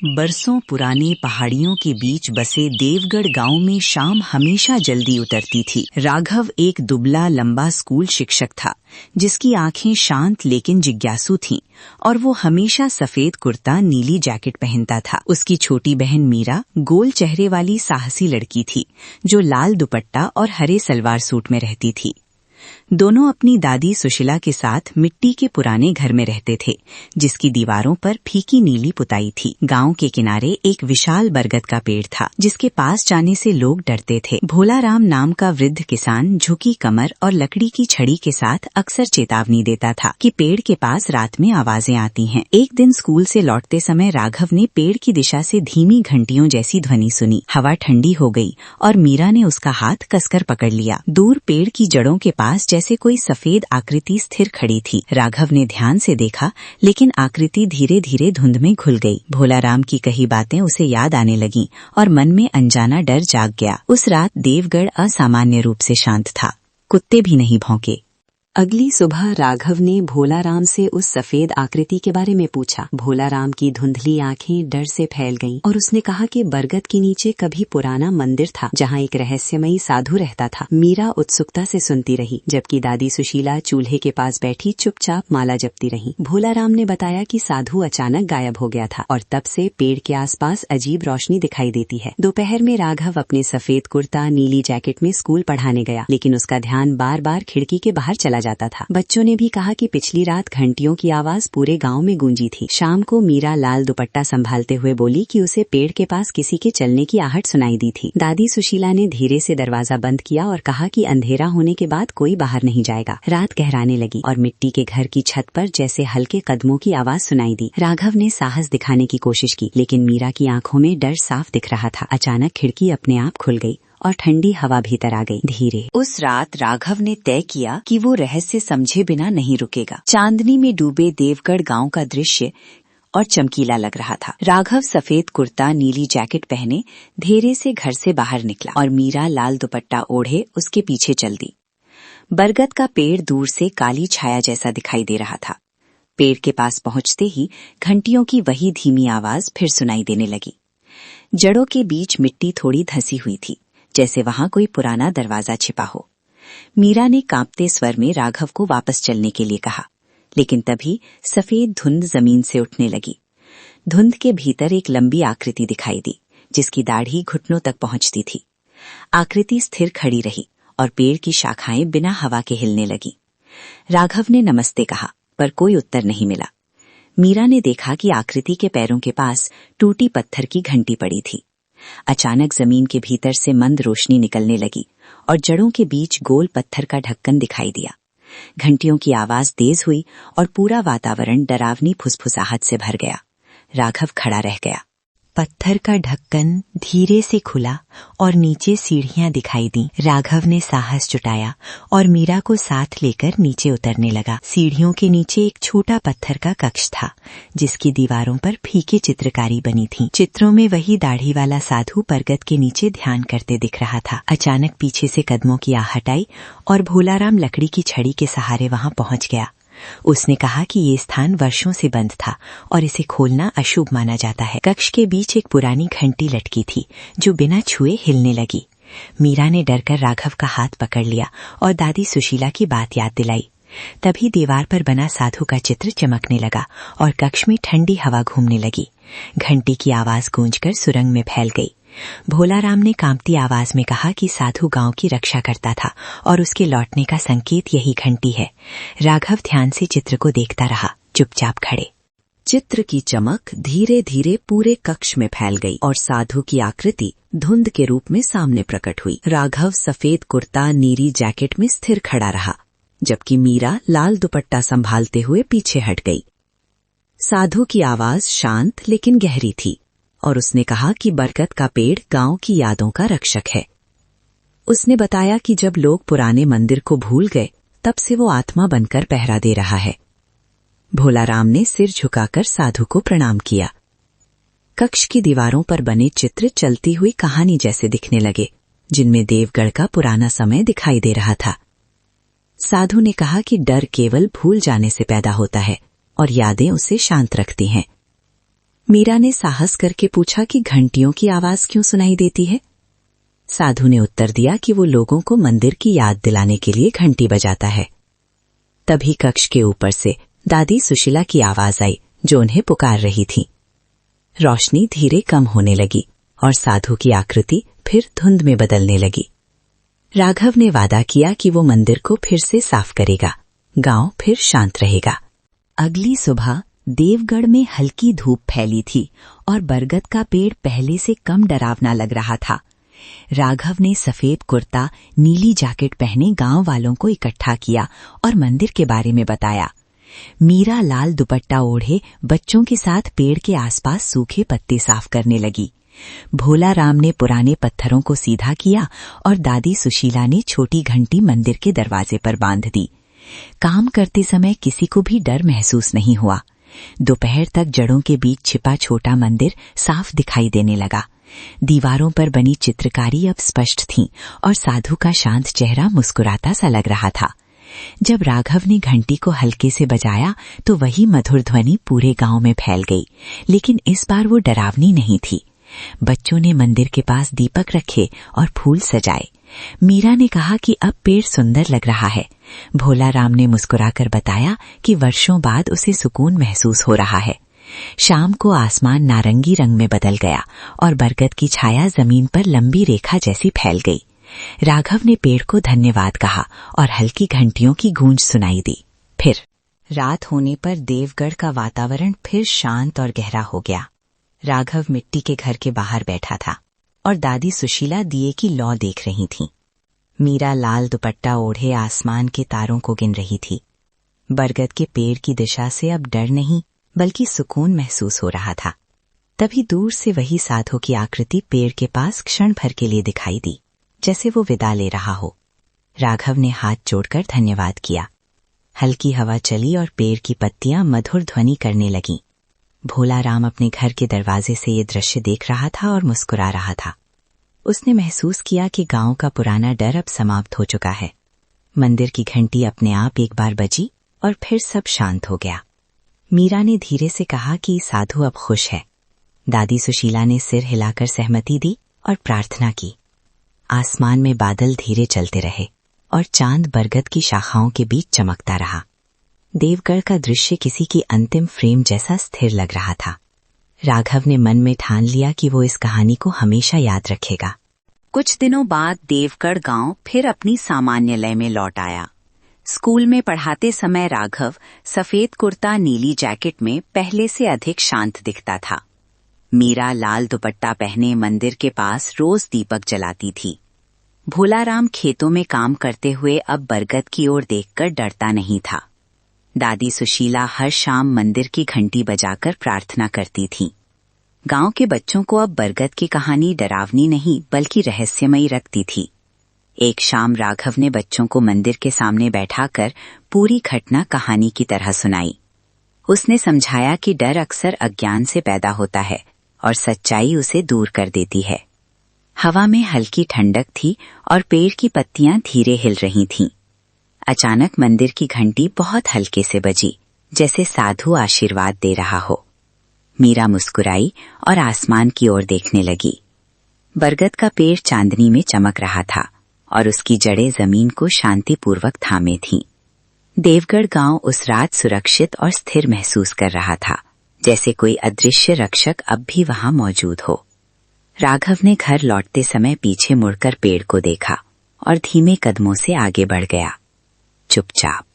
बरसों पुराने पहाड़ियों के बीच बसे देवगढ़ गांव में शाम हमेशा जल्दी उतरती थी। राघव एक दुबला लंबा स्कूल शिक्षक था, जिसकी आंखें शांत लेकिन जिज्ञासु थीं, और वो हमेशा सफेद कुर्ता नीली जैकेट पहनता था। उसकी छोटी बहन मीरा गोल चेहरे वाली साहसी लड़की थी, जो लाल दुपट्टा और हरे सलवार सूट में रहती थी। दोनों अपनी दादी सुशीला के साथ मिट्टी के पुराने घर में रहते थे, जिसकी दीवारों पर फीकी नीली पुताई थी। गांव के किनारे एक विशाल बरगद का पेड़ था, जिसके पास जाने से लोग डरते थे। भोलाराम नाम का वृद्ध किसान झुकी कमर और लकड़ी की छड़ी के साथ अक्सर चेतावनी देता था कि पेड़ के पास रात में आवाजें आती हैं। एक दिन स्कूल से लौटते समय राघव ने पेड़ की दिशा से धीमी घंटियों जैसी ध्वनि सुनी। हवा ठंडी हो गई और मीरा ने उसका हाथ कसकर पकड़ लिया। दूर पेड़ की जड़ों के पास जैसे कोई सफेद आकृति स्थिर खड़ी थी। राघव ने ध्यान से देखा, लेकिन आकृति धीरे धीरे धुंध में घुल गई। भोलाराम की कही बातें उसे याद आने लगीं और मन में अनजाना डर जाग गया। उस रात देवगढ़ असामान्य रूप से शांत था। कुत्ते भी नहीं भौंके। अगली सुबह राघव ने भोलाराम से उस सफेद आकृति के बारे में पूछा। भोलाराम की धुंधली आंखें डर से फैल गईं और उसने कहा कि बरगद के नीचे कभी पुराना मंदिर था, जहां एक रहस्यमयी साधु रहता था। मीरा उत्सुकता से सुनती रही, जबकि दादी सुशीला चूल्हे के पास बैठी चुपचाप माला जपती रही। भोलाराम ने बताया कि साधु अचानक गायब हो गया था और तब से पेड़ के आसपास अजीब रोशनी दिखाई देती है। दोपहर में राघव अपने सफेद कुर्ता नीली जैकेट में स्कूल पढ़ाने गया, लेकिन उसका ध्यान बार बार खिड़की के बाहर चला जाता था। बच्चों ने भी कहा कि पिछली रात घंटियों की आवाज पूरे गांव में गूंजी थी। शाम को मीरा लाल दुपट्टा संभालते हुए बोली कि उसे पेड़ के पास किसी के चलने की आहट सुनाई दी थी। दादी सुशीला ने धीरे से दरवाजा बंद किया और कहा कि अंधेरा होने के बाद कोई बाहर नहीं जाएगा। रात गहराने लगी और मिट्टी के घर की छत पर जैसे हल्के कदमों की आवाज सुनाई दी। राघव ने साहस दिखाने की कोशिश की, लेकिन मीरा की आंखों में डर साफ दिख रहा था। अचानक खिड़की अपने आप खुल गई और ठंडी हवा भीतर आ गई। धीरे उस रात राघव ने तय किया कि वो रहस्य समझे बिना नहीं रुकेगा। चांदनी में डूबे देवगढ़ गांव का दृश्य और चमकीला लग रहा था। राघव सफेद कुर्ता नीली जैकेट पहने धीरे से घर से बाहर निकला और मीरा लाल दुपट्टा ओढ़े उसके पीछे चल दी। बरगद का पेड़ दूर से काली छाया जैसा दिखाई दे रहा था। पेड़ के पास पहुंचते ही घंटियों की वही धीमी आवाज फिर सुनाई देने लगी। जड़ों के बीच मिट्टी थोड़ी धंसी हुई थी, जैसे वहां कोई पुराना दरवाजा छिपा हो। मीरा ने कांपते स्वर में राघव को वापस चलने के लिए कहा, लेकिन तभी सफेद धुंध जमीन से उठने लगी। धुंध के भीतर एक लंबी आकृति दिखाई दी, जिसकी दाढ़ी घुटनों तक पहुंचती थी। आकृति स्थिर खड़ी रही और पेड़ की शाखाएं बिना हवा के हिलने लगी। राघव ने नमस्ते कहा, पर कोई उत्तर नहीं मिला। मीरा ने देखा कि आकृति के पैरों के पास टूटी पत्थर की घंटी पड़ी थी। अचानक जमीन के भीतर से मंद रोशनी निकलने लगी और जड़ों के बीच गोल पत्थर का ढक्कन दिखाई दिया। घंटियों की आवाज तेज हुई और पूरा वातावरण डरावनी फुसफुसाहट से भर गया। राघव खड़ा रह गया। पत्थर का ढक्कन धीरे से खुला और नीचे सीढ़ियां दिखाई दी। राघव ने साहस जुटाया और मीरा को साथ लेकर नीचे उतरने लगा। सीढ़ियों के नीचे एक छोटा पत्थर का कक्ष था, जिसकी दीवारों पर फीके चित्रकारी बनी थी। चित्रों में वही दाढ़ी वाला साधु बरगद के नीचे ध्यान करते दिख रहा था। अचानक पीछे से कदमों की आहट आई और भोलाराम लकड़ी की छड़ी के सहारे वहां पहुंच गया। उसने कहा कि ये स्थान वर्षों से बंद था और इसे खोलना अशुभ माना जाता है। कक्ष के बीच एक पुरानी घंटी लटकी थी, जो बिना छुए हिलने लगी। मीरा ने डरकर राघव का हाथ पकड़ लिया और दादी सुशीला की बात याद दिलाई। तभी दीवार पर बना साधु का चित्र चमकने लगा और कक्ष में ठंडी हवा घूमने लगी। घंटी की आवाज गूंजकर सुरंग में फैल गई। भोलाराम ने कांपती आवाज में कहा कि साधु गांव की रक्षा करता था और उसके लौटने का संकेत यही घंटी है। राघव ध्यान से चित्र को देखता रहा, चुपचाप खड़े। चित्र की चमक धीरे धीरे पूरे कक्ष में फैल गई और साधु की आकृति धुंध के रूप में सामने प्रकट हुई। राघव सफेद कुर्ता नीली जैकेट में स्थिर खड़ा रहा, जबकि मीरा लाल दुपट्टा संभालते हुए पीछे हट गई। साधु की आवाज शांत लेकिन गहरी थी और उसने कहा कि बरगद का पेड़ गांव की यादों का रक्षक है। उसने बताया कि जब लोग पुराने मंदिर को भूल गए, तब से वो आत्मा बनकर पहरा दे रहा है। भोलाराम ने सिर झुकाकर साधु को प्रणाम किया। कक्ष की दीवारों पर बने चित्र चलती हुई कहानी जैसे दिखने लगे, जिनमें देवगढ़ का पुराना समय दिखाई दे रहा था। साधु ने कहा कि डर केवल भूल जाने से पैदा होता है और यादें उसे शांत रखती हैं। मीरा ने साहस करके पूछा कि घंटियों की आवाज क्यों सुनाई देती है। साधु ने उत्तर दिया कि वो लोगों को मंदिर की याद दिलाने के लिए घंटी बजाता है। तभी कक्ष के ऊपर से दादी सुशीला की आवाज आई, जो उन्हें पुकार रही थी। रोशनी धीरे कम होने लगी और साधु की आकृति फिर धुंध में बदलने लगी। राघव ने वादा किया कि वो मंदिर को फिर से साफ करेगा, गांव फिर शांत रहेगा। अगली सुबह देवगढ़ में हल्की धूप फैली थी और बरगद का पेड़ पहले से कम डरावना लग रहा था। राघव ने सफेद कुर्ता, नीली जैकेट पहने गांव वालों को इकट्ठा किया और मंदिर के बारे में बताया। मीरा लाल दुपट्टा ओढ़े बच्चों के साथ पेड़ के आसपास सूखे पत्ते साफ करने लगी। भोला राम ने पुराने पत्थरों को सीधा किया और दादी सुशीला ने छोटी घंटी मंदिर के दरवाजे पर बांध दी। काम करते समय किसी को भी डर महसूस नहीं हुआ। दोपहर तक जड़ों के बीच छिपा छोटा मंदिर साफ दिखाई देने लगा। दीवारों पर बनी चित्रकारी अब स्पष्ट थी और साधु का शांत चेहरा मुस्कुराता सा लग रहा था। जब राघव ने घंटी को हल्के से बजाया तो वही मधुर ध्वनि पूरे गांव में फैल गई, लेकिन इस बार वो डरावनी नहीं थी। बच्चों ने मंदिर के पास दीपक रखे और फूल सजाए। मीरा ने कहा कि अब पेड़ सुंदर लग रहा है। भोला राम ने मुस्कुराकर बताया कि वर्षों बाद उसे सुकून महसूस हो रहा है। शाम को आसमान नारंगी रंग में बदल गया और बरगद की छाया जमीन पर लंबी रेखा जैसी फैल गई। राघव ने पेड़ को धन्यवाद कहा और हल्की घंटियों की गूंज सुनाई दी। फिर रात होने पर देवगढ़ का वातावरण फिर शांत और गहरा हो गया। राघव मिट्टी के घर के बाहर बैठा था और दादी सुशीला दिए की लौ देख रही थीं। मीरा लाल दुपट्टा ओढ़े आसमान के तारों को गिन रही थी। बरगद के पेड़ की दिशा से अब डर नहीं बल्कि सुकून महसूस हो रहा था। तभी दूर से वही साधु की आकृति पेड़ के पास क्षण भर के लिए दिखाई दी, जैसे वो विदा ले रहा हो। राघव ने हाथ जोड़कर धन्यवाद किया। हल्की हवा चली और पेड़ की पत्तियां मधुर ध्वनि करने लगीं। भोला राम अपने घर के दरवाजे से ये दृश्य देख रहा था और मुस्कुरा रहा था। उसने महसूस किया कि गांव का पुराना डर अब समाप्त हो चुका है। मंदिर की घंटी अपने आप एक बार बजी और फिर सब शांत हो गया। मीरा ने धीरे से कहा कि साधु अब खुश है। दादी सुशीला ने सिर हिलाकर सहमति दी और प्रार्थना की। आसमान में बादल धीरे चलते रहे और चांद बरगद की शाखाओं के बीच चमकता रहा। देवगढ़ का दृश्य किसी की अंतिम फ्रेम जैसा स्थिर लग रहा था। राघव ने मन में ठान लिया कि वो इस कहानी को हमेशा याद रखेगा। कुछ दिनों बाद देवगढ़ गांव फिर अपनी सामान्य लय में लौट आया। स्कूल में पढ़ाते समय राघव सफेद कुर्ता, नीली जैकेट में पहले से अधिक शांत दिखता था। मीरा लाल दुपट्टा पहने मंदिर के पास रोज दीपक जलाती थी। भोला राम खेतों में काम करते हुए अब बरगद की ओर देखकर डरता नहीं था। दादी सुशीला हर शाम मंदिर की घंटी बजाकर प्रार्थना करती थी। गांव के बच्चों को अब बरगद की कहानी डरावनी नहीं बल्कि रहस्यमयी लगती थी। एक शाम राघव ने बच्चों को मंदिर के सामने बैठाकर पूरी घटना कहानी की तरह सुनाई। उसने समझाया कि डर अक्सर अज्ञान से पैदा होता है और सच्चाई उसे दूर कर देती है। हवा में हल्की ठंडक थी और पेड़ की पत्तियां धीरे हिल रही थीं। अचानक मंदिर की घंटी बहुत हल्के से बजी, जैसे साधु आशीर्वाद दे रहा हो। मीरा मुस्कुराई और आसमान की ओर देखने लगी। बरगद का पेड़ चांदनी में चमक रहा था और उसकी जड़ें जमीन को शांतिपूर्वक थामे थीं। देवगढ़ गांव उस रात सुरक्षित और स्थिर महसूस कर रहा था, जैसे कोई अदृश्य रक्षक अब भी वहां मौजूद हो। राघव ने घर लौटते समय पीछे मुड़कर पेड़ को देखा और धीमे कदमों से आगे बढ़ गया, चुपचाप।